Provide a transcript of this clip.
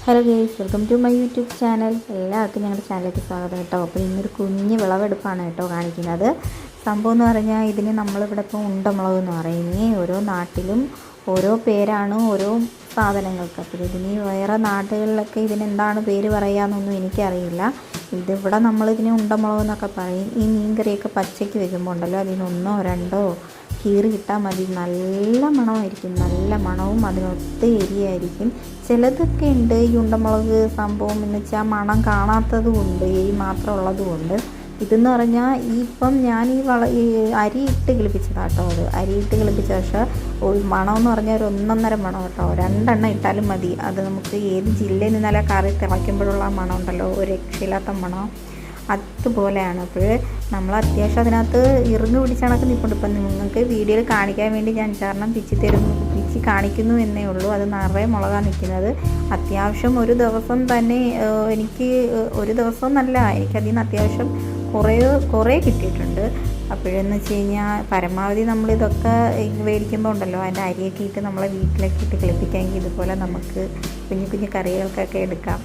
Hello guys, welcome to my YouTube channel. എല്ലാവർക്കും ഞങ്ങളുടെ ചാനലിലേക്ക് സ്വാഗതം കേട്ടോ. അപ്പോൾ ഇന്നൊരു കുഞ്ഞ് വിളവെടുപ്പാണ് കേട്ടോ കാണിക്കുന്നത്. സംഭവം എന്ന് പറഞ്ഞാൽ ഇതിന് നമ്മളിവിടെ ഇപ്പോൾ ഉണ്ടമുളക് എന്ന് പറയുന്നത് ഓരോ നാട്ടിലും ഓരോ പേരാണ് ഓരോ സാധനങ്ങൾക്ക്. അപ്പോൾ ഇതിന് വേറെ നാടുകളിലൊക്കെ ഇതിനെന്താണ് പേര് പറയാമെന്നൊന്നും എനിക്കറിയില്ല. ഇതിവിടെ നമ്മളിതിന് ഉണ്ടമുളക് എന്നൊക്കെ പറയും. ഈ മീൻകറിയൊക്കെ പച്ചയ്ക്ക് വെക്കുമ്പോൾ ഉണ്ടല്ലോ, അതിനൊന്നോ രണ്ടോ കീറി ഇട്ടാൽ മതി. നല്ല മണമായിരിക്കും, നല്ല മണവും അതിനൊത്ത് എരിയായിരിക്കും. ചിലതൊക്കെ ഉണ്ട് ഈ ഉണ്ടമുളക് സംഭവം എന്ന് വെച്ചാൽ മണം കാണാത്തതും ഉണ്ട്, എരി മാത്രം ഉള്ളതും ഉണ്ട്. ഇതെന്ന് പറഞ്ഞാൽ ഇപ്പം ഞാൻ ഈ അരിയിട്ട് കിളിപ്പിച്ചതാണ് കേട്ടോ. അത് അരിയിട്ട് കിളിപ്പിച്ച പക്ഷേ മണമെന്ന് പറഞ്ഞാൽ ഒരു ഒന്നൊന്നര മണം കേട്ടോ. 2 എണ്ണം ഇട്ടാലും മതി. അത് നമുക്ക് ഏത് ജില്ലയിൽ നിന്നാലും കറി തിളയ്ക്കുമ്പോഴുള്ള മണം ഉണ്ടല്ലോ, ഒരു രക്ഷയില്ലാത്ത മണം അതുപോലെയാണ്. അപ്പോൾ നമ്മൾ അത്യാവശ്യം അതിനകത്ത് ഇറുങ്ങ് പിടിച്ച കണക്ക് നിൽപ്പുണ്ട്. ഇപ്പം നിങ്ങൾക്ക് വീഡിയോയിൽ കാണിക്കാൻ വേണ്ടി ഞാൻ 4 പിച്ചി കാണിക്കുന്നു എന്നേ ഉള്ളൂ. അത് നിറയെ മുളകാണ് നിൽക്കുന്നത്. അത്യാവശ്യം ഒരു ദിവസം തന്നെ എനിക്ക് ഒരു ദിവസം നല്ല എനിക്കതിൽ നിന്ന് അത്യാവശ്യം കുറേ കിട്ടിയിട്ടുണ്ട്. അപ്പോഴെന്ന് വെച്ച് കഴിഞ്ഞാൽ പരമാവധി നമ്മളിതൊക്കെ മേടിക്കുമ്പോൾ ഉണ്ടല്ലോ, അതിൻ്റെ അരിയൊക്കെ ഇട്ട് നമ്മളെ വീട്ടിലേക്ക് ഇട്ട് കിളിപ്പിക്കാമെങ്കിൽ ഇതുപോലെ നമുക്ക് കുഞ്ഞു കുഞ്ഞു കറികൾക്കൊക്കെ എടുക്കാം.